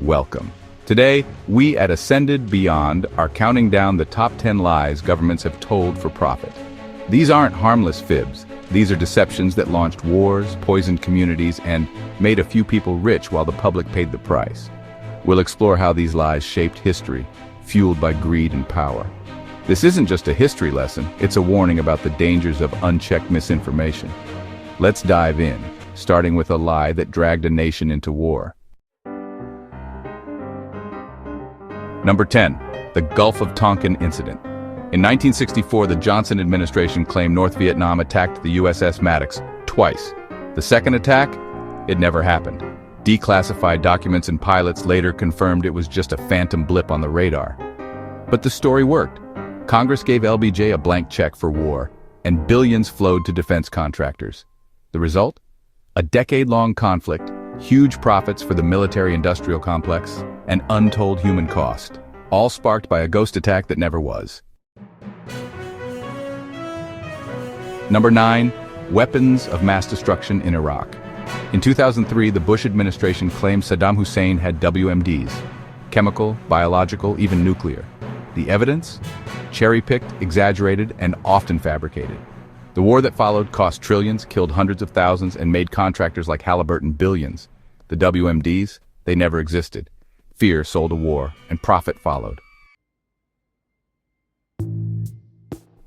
welcome. Today, we at Ascended Beyond are counting down the top 10 lies governments have told for profit. These aren't harmless fibs. These are deceptions that launched wars, poisoned communities, and made a few people rich while the public paid the price. We'll explore how these lies shaped history, fueled by greed and power. This isn't just a history lesson, it's a warning about the dangers of unchecked misinformation. Let's dive in, starting with a lie that dragged a nation into war. Number 10. The Gulf of Tonkin Incident. In 1964, the Johnson administration claimed North Vietnam attacked the USS Maddox twice. The second attack? It never happened. Declassified documents and pilots later confirmed it was just a phantom blip on the radar. But the story worked. Congress gave LBJ a blank check for war, and billions flowed to defense contractors. The result? A decade-long conflict, huge profits for the military-industrial complex, and untold human cost, all sparked by a ghost attack that never was. Number 9. Weapons of mass destruction in Iraq. In 2003, the Bush administration claimed Saddam Hussein had WMDs, chemical, biological, even nuclear. The evidence? Cherry-picked, exaggerated, and often fabricated. The war that followed cost trillions, killed hundreds of thousands, and made contractors like Halliburton billions. The WMDs? They never existed. Fear sold a war, and profit followed.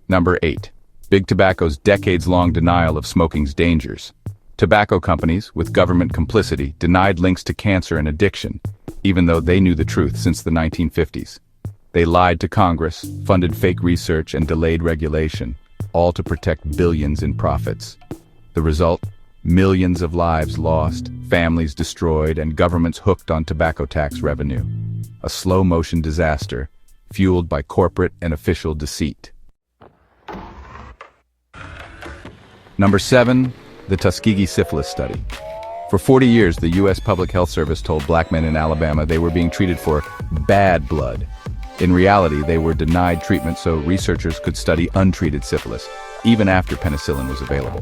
Number 8. Big Tobacco's decades-long denial of smoking's dangers. Tobacco companies, with government complicity, denied links to cancer and addiction, even though they knew the truth since the 1950s. They lied to Congress, funded fake research, and delayed regulation, all to protect billions in profits. The result? Millions of lives lost, families destroyed, and governments hooked on tobacco tax revenue. A slow-motion disaster, fueled by corporate and official deceit. Number 7. The Tuskegee Syphilis Study. For 40 years, the U.S. Public Health Service told black men in Alabama they were being treated for bad blood. In reality, they were denied treatment so researchers could study untreated syphilis, even after penicillin was available.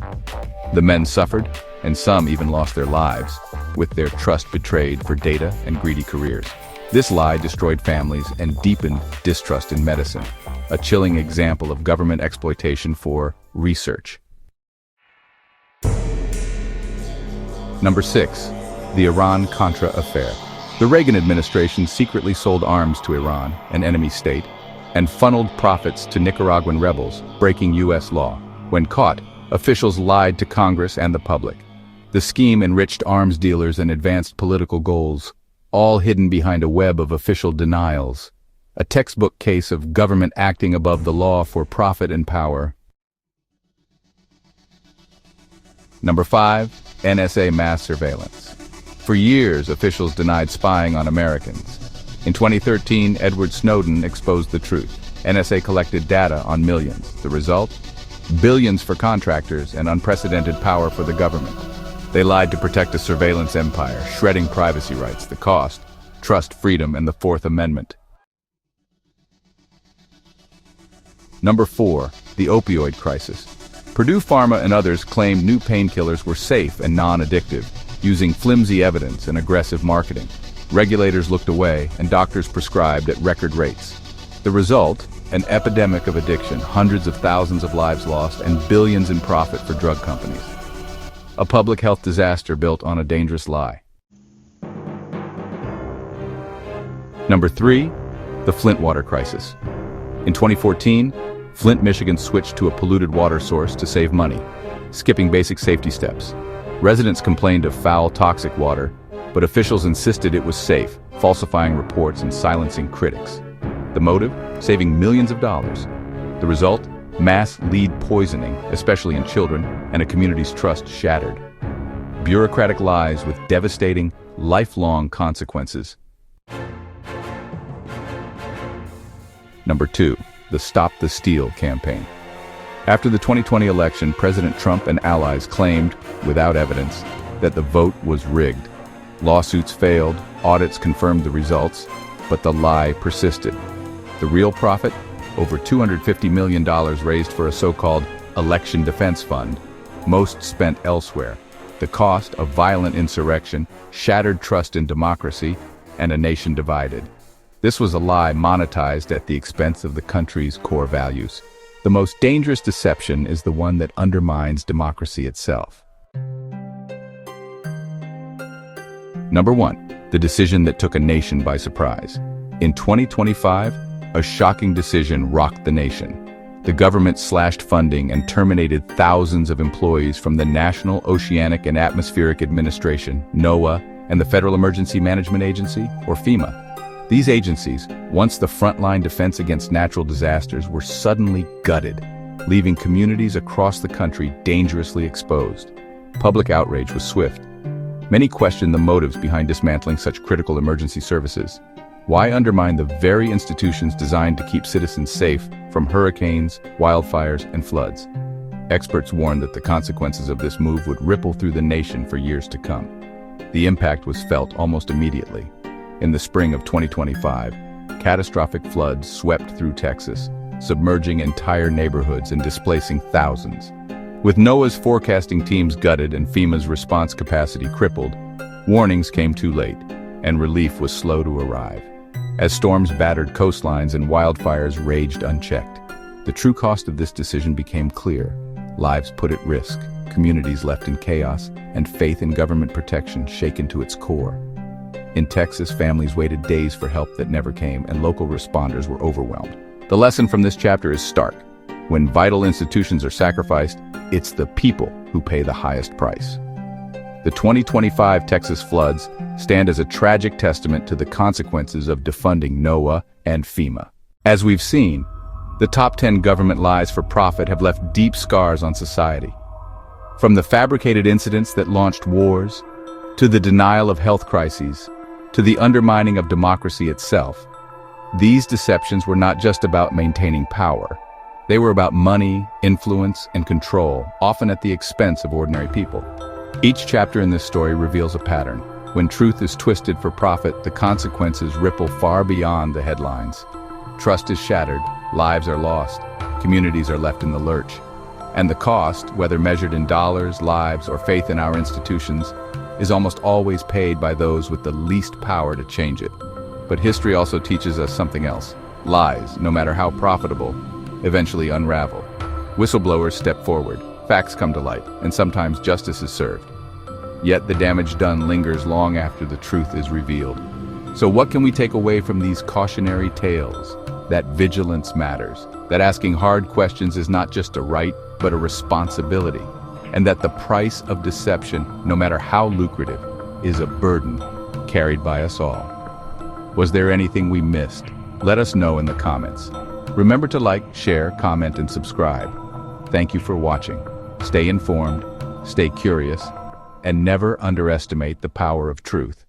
The men suffered, and some even lost their lives, with their trust betrayed for data and greedy careers. This lie destroyed families and deepened distrust in medicine, a chilling example of government exploitation for research. Number 6. The Iran-Contra Affair. The Reagan administration secretly sold arms to Iran, an enemy state, and funneled profits to Nicaraguan rebels, breaking U.S. law. When caught, officials lied to Congress and the public. The scheme enriched arms dealers and advanced political goals, all hidden behind a web of official denials. A textbook case of government acting above the law for profit and power. Number 5. NSA mass surveillance. For years, officials denied spying on Americans. In 2013, Edward Snowden exposed the truth. NSA collected data on millions. The result? Billions for contractors and unprecedented power for the government. They lied to protect a surveillance empire, shredding privacy rights. The cost? Trust, freedom, and the Fourth Amendment. Number 4. The opioid crisis. Purdue Pharma and others claimed new painkillers were safe and non-addictive, using flimsy evidence and aggressive marketing. Regulators looked away, and doctors prescribed at record rates. The result? An epidemic of addiction, hundreds of thousands of lives lost, and billions in profit for drug companies. A public health disaster built on a dangerous lie. Number 3. The Flint water crisis. In 2014, Flint, Michigan switched to a polluted water source to save money, skipping basic safety steps. Residents complained of foul, toxic water, but officials insisted it was safe, falsifying reports and silencing critics. The motive? Saving millions of dollars. The result? Mass lead poisoning, especially in children, and a community's trust shattered. Bureaucratic lies with devastating, lifelong consequences. Number 2. The Stop the Steal campaign. After the 2020 election, President Trump and allies claimed, without evidence, that the vote was rigged. Lawsuits failed, audits confirmed the results, but the lie persisted. The real profit? Over $250 million raised for a so-called election defense fund, most spent elsewhere. The cost of violent insurrection, shattered trust in democracy, and a nation divided. This was a lie monetized at the expense of the country's core values. The most dangerous deception is the one that undermines democracy itself. Number 1. The decision that took a nation by surprise. In 2025, a shocking decision rocked the nation. The government slashed funding and terminated thousands of employees from the National Oceanic and Atmospheric Administration, NOAA, and the Federal Emergency Management Agency, or FEMA. These agencies, once the frontline defense against natural disasters, were suddenly gutted, leaving communities across the country dangerously exposed. Public outrage was swift. Many questioned the motives behind dismantling such critical emergency services. Why undermine the very institutions designed to keep citizens safe from hurricanes, wildfires, and floods? Experts warned that the consequences of this move would ripple through the nation for years to come. The impact was felt almost immediately. In the spring of 2025, catastrophic floods swept through Texas, submerging entire neighborhoods and displacing thousands. With NOAA's forecasting teams gutted and FEMA's response capacity crippled, warnings came too late, and relief was slow to arrive. As storms battered coastlines and wildfires raged unchecked, the true cost of this decision became clear. Lives put at risk, communities left in chaos, and faith in government protection shaken to its core. In Texas, families waited days for help that never came, and local responders were overwhelmed. The lesson from this chapter is stark. When vital institutions are sacrificed, it's the people who pay the highest price. The 2025 Texas floods stand as a tragic testament to the consequences of defunding NOAA and FEMA. As we've seen, the top 10 government lies for profit have left deep scars on society. From the fabricated incidents that launched wars, to the denial of health crises, to the undermining of democracy itself, these deceptions were not just about maintaining power. They were about money, influence, and control, often at the expense of ordinary people. Each chapter in this story reveals a pattern. When truth is twisted for profit, the consequences ripple far beyond the headlines. Trust is shattered, lives are lost, communities are left in the lurch. And the cost, whether measured in dollars, lives, or faith in our institutions, is almost always paid by those with the least power to change it. But history also teaches us something else. Lies, no matter how profitable, eventually unravel. Whistleblowers step forward, facts come to light, and sometimes justice is served. Yet the damage done lingers long after the truth is revealed. So what can we take away from these cautionary tales? That vigilance matters, that asking hard questions is not just a right, but a responsibility, and that the price of deception, no matter how lucrative, is a burden carried by us all. Was there anything we missed? Let us know in the comments. Remember to like, share, comment, and subscribe. Thank you for watching. Stay informed, stay curious, and never underestimate the power of truth.